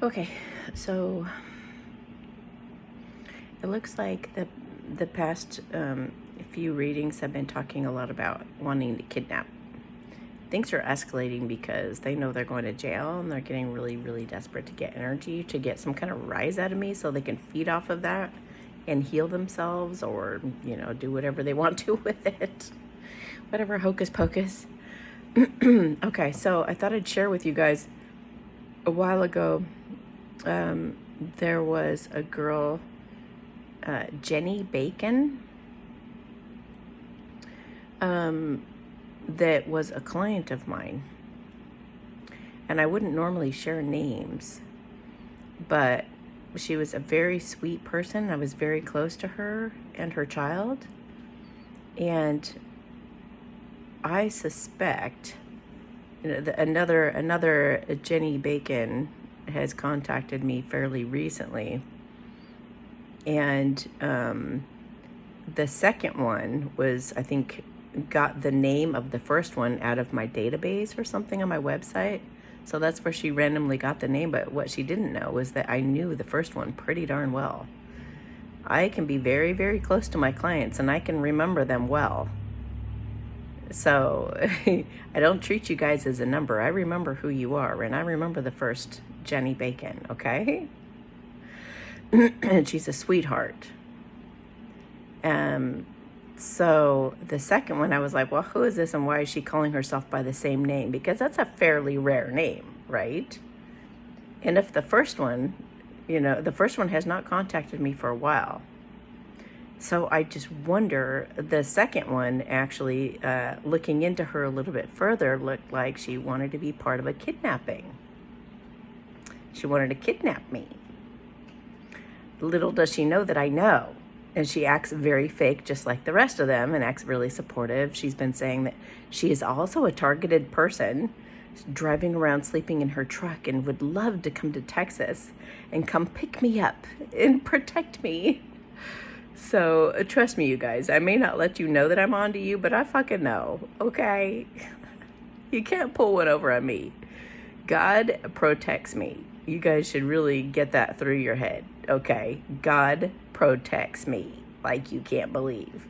Okay, so it looks like the past few readings have been talking a lot about wanting to kidnap. Things are escalating because they know they're going to jail and they're getting really, really desperate to get energy, to get some kind of rise out of me so they can feed off of that and heal themselves or, do whatever they want to with it. Whatever hocus pocus. Okay, so I thought I'd share with you guys a while ago. There was a girl, Jenny Bacon, that was a client of mine. And I wouldn't normally share names, but she was a very sweet person. I was very close to her and her child. And I suspect, another Jenny Bacon has contacted me fairly recently. And the second one was, I think, got the name of the first one out of my database or something on my website. So that's where she randomly got the name. But what she didn't know was that I knew the first one pretty darn well. I can be very, very close to my clients and I can remember them well. So I don't treat you guys as a number. I remember who you are, and I remember the first Jenny Bacon, okay? And she's a sweetheart. So the second one, I was like, well, who is this and why is she calling herself by the same name? Because that's a fairly rare name, right? And if the first one, the first one has not contacted me for a while. So I just wonder, the second one actually, looking into her a little bit further, looked like she wanted to be part of a kidnapping. She wanted to kidnap me. Little does she know that I know. And she acts very fake, just like the rest of them, and acts really supportive. She's been saying that she is also a targeted person, driving around sleeping in her truck, and would love to come to Texas and come pick me up and protect me. So trust me, you guys, I may not let you know that I'm on to you, but I fucking know, okay? You can't pull one over on me. God protects me. You guys should really get that through your head, okay? God protects me like you can't believe.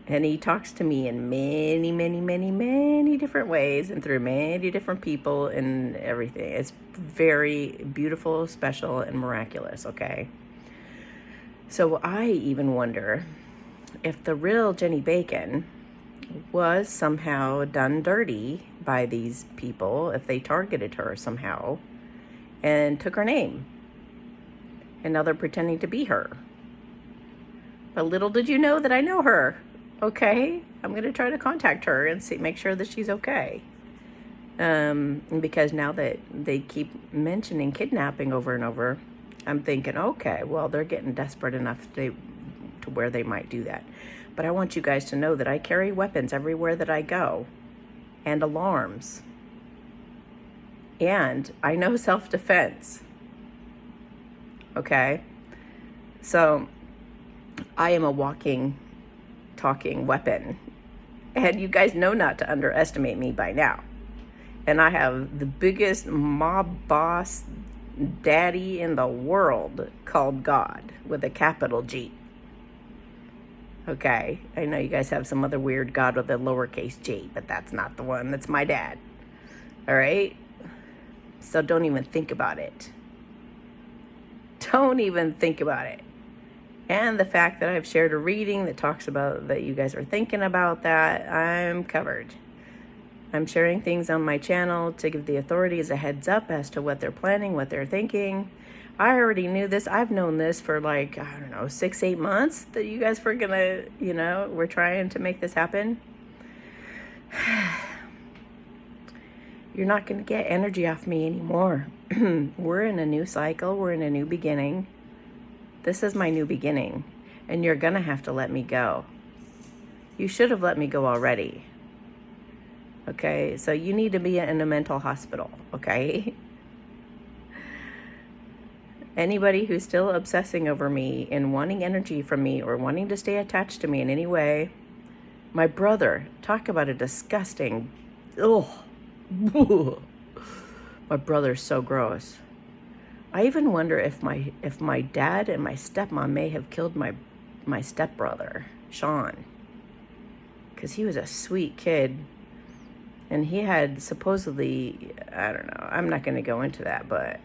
And he talks to me in many, many, many, many different ways and through many different people and everything. It's very beautiful, special, and miraculous, okay? So I even wonder if the real Jenny Bacon was somehow done dirty by these people, if they targeted her somehow and took her name. And now they're pretending to be her. But little did you know that I know her, okay? I'm going to try to contact her and make sure that she's okay. Because now that they keep mentioning kidnapping over and over, I'm thinking, okay, well, they're getting desperate enough to where they might do that. But I want you guys to know that I carry weapons everywhere that I go, and alarms. And I know self-defense. Okay? So I am a walking, talking weapon. And you guys know not to underestimate me by now. And I have the biggest mob boss daddy in the world called God with a capital G. Okay, I know you guys have some other weird God with a lowercase g, but that's not the one. That's my dad. All right? So don't even think about it. Don't even think about it. And the fact that I've shared a reading that talks about that you guys are thinking about that, I'm covered. I'm sharing things on my channel to give the authorities a heads up as to what they're planning, what they're thinking. I already knew this. I've known this for 6-8 months that you guys were gonna, we're trying to make this happen. You're not gonna get energy off me anymore. We're in a new cycle. We're in a new beginning. This is my new beginning, and you're gonna have to let me go. You should have let me go already. Okay, so you need to be in a mental hospital, okay? Anybody who's still obsessing over me and wanting energy from me or wanting to stay attached to me in any way, my brother, talk about a disgusting, my brother's so gross. I even wonder if my dad and my stepmom may have killed my stepbrother, Sean, because he was a sweet kid. And he had supposedly, I don't know, I'm not going to go into that, but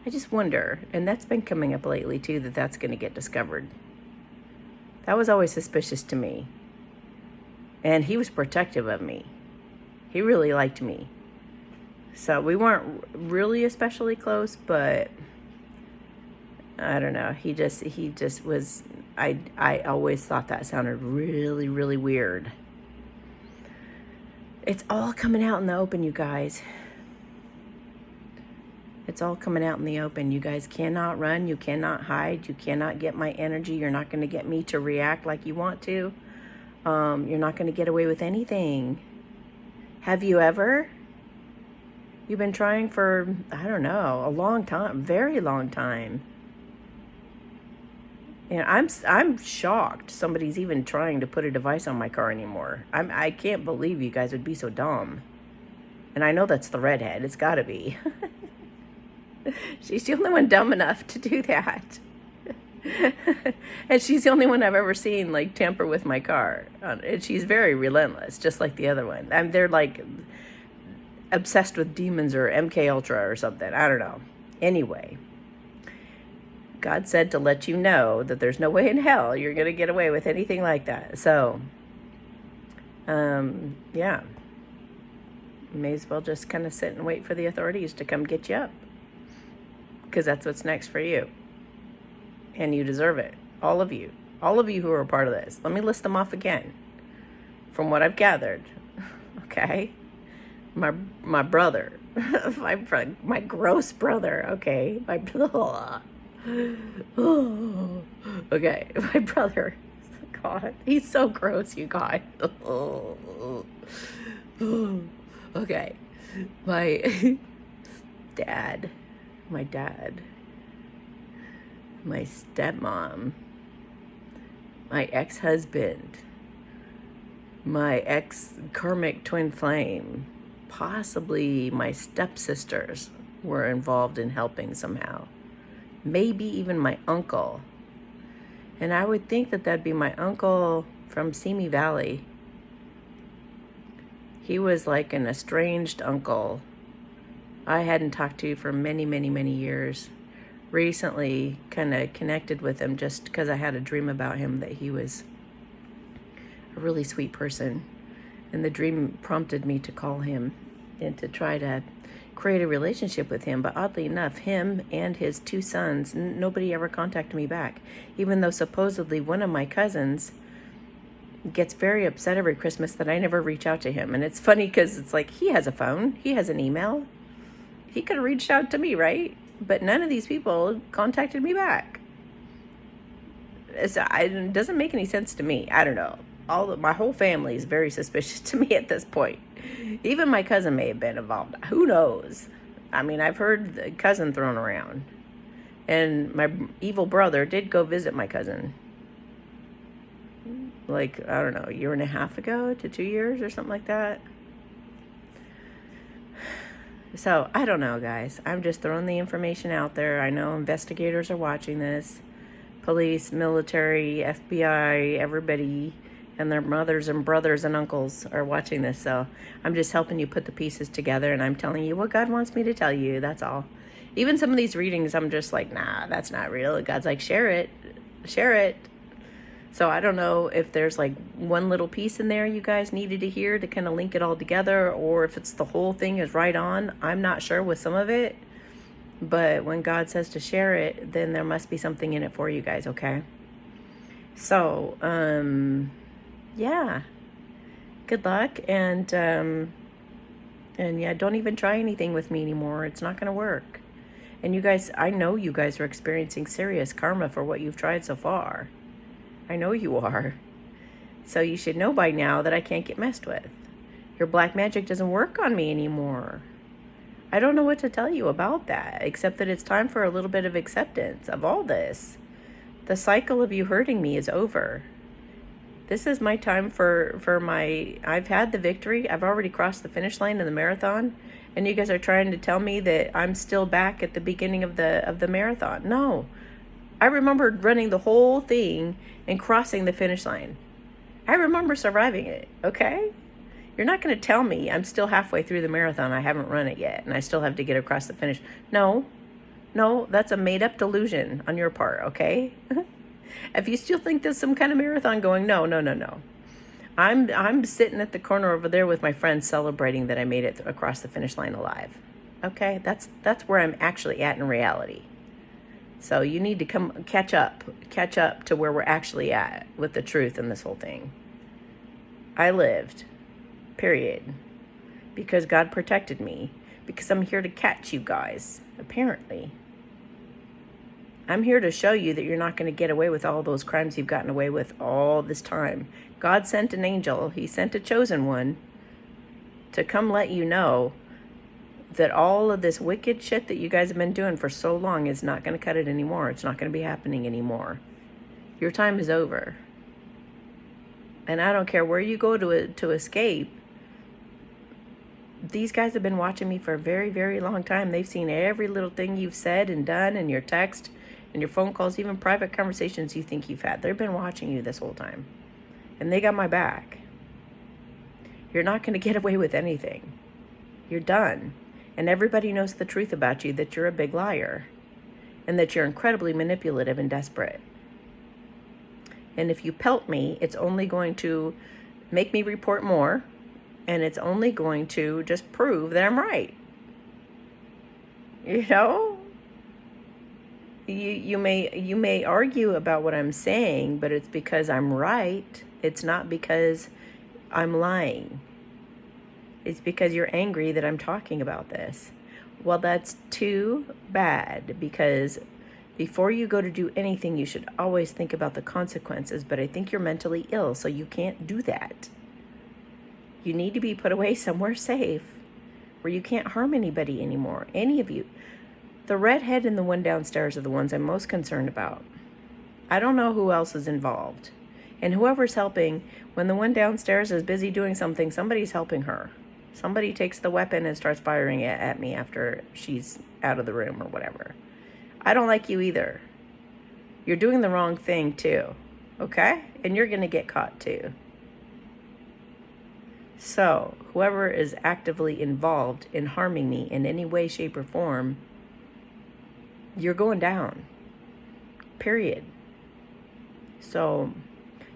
I just wonder, and that's been coming up lately too, that that's going to get discovered. That was always suspicious to me. And he was protective of me. He really liked me. So we weren't really especially close, but I don't know. He just was, I always thought that sounded really, really weird. It's all coming out in the open, you guys. It's all coming out in the open. You guys cannot run. You cannot hide. You cannot get my energy. You're not going to get me to react like you want to. You're not going to get away with anything. Have you ever? You've been trying for, I don't know, a long time, very long time. And I'm shocked somebody's even trying to put a device on my car anymore. I can't believe you guys would be so dumb. And I know that's the redhead. It's got to be. She's the only one dumb enough to do that. And she's the only one I've ever seen like tamper with my car. And she's very relentless, just like the other one. And they're like obsessed with demons or MK Ultra or something. I don't know. Anyway. God said to let you know that there's no way in hell you're going to get away with anything like that. So, yeah. May as well just kind of sit and wait for the authorities to come get you up. Because that's what's next for you. And you deserve it. All of you. All of you who are a part of this. Let me list them off again. From what I've gathered. Okay? My brother. my gross brother. Okay? My brother. Oh, okay, my brother. God, he's so gross, you guys. Okay, my dad, my stepmom, my ex-husband, my ex-karmic twin flame, possibly my stepsisters were involved in helping somehow. Maybe even my uncle. And I would think that that'd be my uncle from Simi Valley. He was like an estranged uncle I hadn't talked to for many, many, many years. Recently kind of connected with him just because I had a dream about him that he was a really sweet person. And the dream prompted me to call him and to try to create a relationship with him. But oddly enough, him and his two sons, nobody ever contacted me back, even though supposedly one of my cousins gets very upset every Christmas that I never reach out to him. And it's funny because it's like, he has a phone, he has an email, he could have reached out to me, right? But none of these people contacted me back. It doesn't make any sense to me. I don't know. My whole family is very suspicious to me at this point. Even my cousin may have been involved. Who knows? I mean, I've heard the cousin thrown around. And my evil brother did go visit my cousin. Like, I don't know, a year and a half ago to 2 years or something like that. So, I don't know, guys. I'm just throwing the information out there. I know investigators are watching this. Police, military, FBI, everybody and their mothers and brothers and uncles are watching this. So I'm just helping you put the pieces together, and I'm telling you what God wants me to tell you. That's all. Even some of these readings, I'm just like, nah, that's not real. God's like, share it. Share it. So I don't know if there's like one little piece in there you guys needed to hear to kind of link it all together, or if it's the whole thing is right on. I'm not sure with some of it. But when God says to share it, then there must be something in it for you guys, okay? So, yeah. Good luck, and yeah, don't even try anything with me anymore. It's not going to work. And you guys, I know you guys are experiencing serious karma for what you've tried so far. I know you are. So you should know by now that I can't get messed with. Your black magic doesn't work on me anymore. I don't know what to tell you about that, except that it's time for a little bit of acceptance of all this. The cycle of you hurting me is over. This is my time for my, I've had the victory. I've already crossed the finish line in the marathon, And you guys are trying to tell me that I'm still back at the beginning of the marathon. No. I remember running the whole thing and crossing the finish line. I remember surviving it, okay? You're not going to tell me I'm still halfway through the marathon. I haven't run it yet, and I still have to get across the finish. No, that's a made-up delusion on your part, okay? If you still think there's some kind of marathon going, no. I'm sitting at the corner over there with my friends celebrating that I made it across the finish line alive. Okay, that's where I'm actually at in reality. So you need to come catch up to where we're actually at with the truth in this whole thing. I lived, period, because God protected me, because I'm here to catch you guys, apparently. I'm here to show you that you're not going to get away with all those crimes you've gotten away with all this time. God sent an angel. He sent a chosen one to come let you know that all of this wicked shit that you guys have been doing for so long is not going to cut it anymore. It's not going to be happening anymore. Your time is over. And I don't care where you go to escape. These guys have been watching me for a very, very long time. They've seen every little thing you've said and done, and your text and your phone calls, even private conversations you think you've had. They've been watching you this whole time. And they got my back. You're not going to get away with anything. You're done. And everybody knows the truth about you, that you're a big liar. And that you're incredibly manipulative and desperate. And if you pelt me, it's only going to make me report more. And it's only going to just prove that I'm right. You know? You may argue about what I'm saying, but it's because I'm right. It's not because I'm lying. It's because you're angry that I'm talking about this. Well, that's too bad, because before you go to do anything, you should always think about the consequences. But I think you're mentally ill, so you can't do that. You need to be put away somewhere safe where you can't harm anybody anymore, any of you. The redhead and the one downstairs are the ones I'm most concerned about. I don't know who else is involved. And whoever's helping, when the one downstairs is busy doing something, somebody's helping her. Somebody takes the weapon and starts firing it at me after she's out of the room or whatever. I don't like you either. You're doing the wrong thing too, okay? And you're going to get caught too. So, whoever is actively involved in harming me in any way, shape, or form, you're going down. Period. So,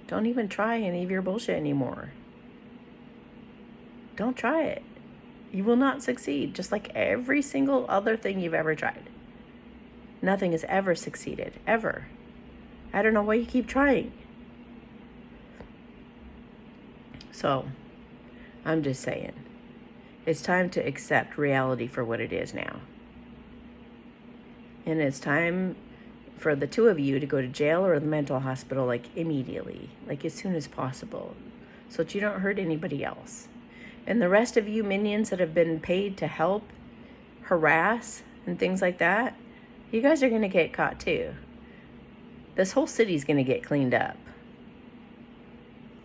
don't even try any of your bullshit anymore. Don't try it. You will not succeed, just like every single other thing you've ever tried. Nothing has ever succeeded, ever. I don't know why you keep trying. So, I'm just saying, it's time to accept reality for what it is now. And it's time for the two of you to go to jail or the mental hospital, like immediately, like as soon as possible, so that you don't hurt anybody else. And the rest of you minions that have been paid to help, harass, and things like that, you guys are going to get caught too. This whole city's going to get cleaned up.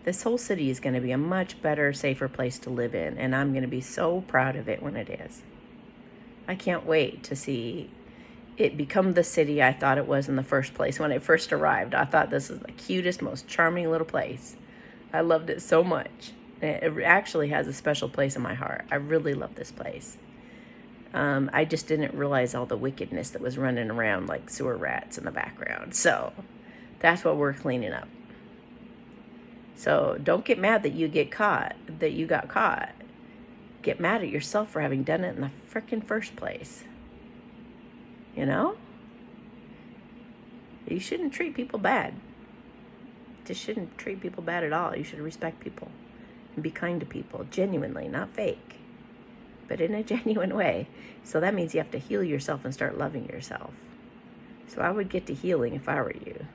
This whole city is going to be a much better, safer place to live in, and I'm going to be so proud of it when it is. I can't wait to see it become the city I thought it was in the first place. When it first arrived, I thought this is the cutest, most charming little place. I loved it so much. It actually has a special place in my heart. I really love this place. I just didn't realize all the wickedness that was running around like sewer rats in the background. So that's what we're cleaning up. So don't get mad that you got caught. Get mad at yourself for having done it in the frickin' first place. You know? You shouldn't treat people bad. Just shouldn't treat people bad at all. You should respect people and be kind to people, genuinely, not fake, but in a genuine way. So that means you have to heal yourself and start loving yourself. So I would get to healing if I were you.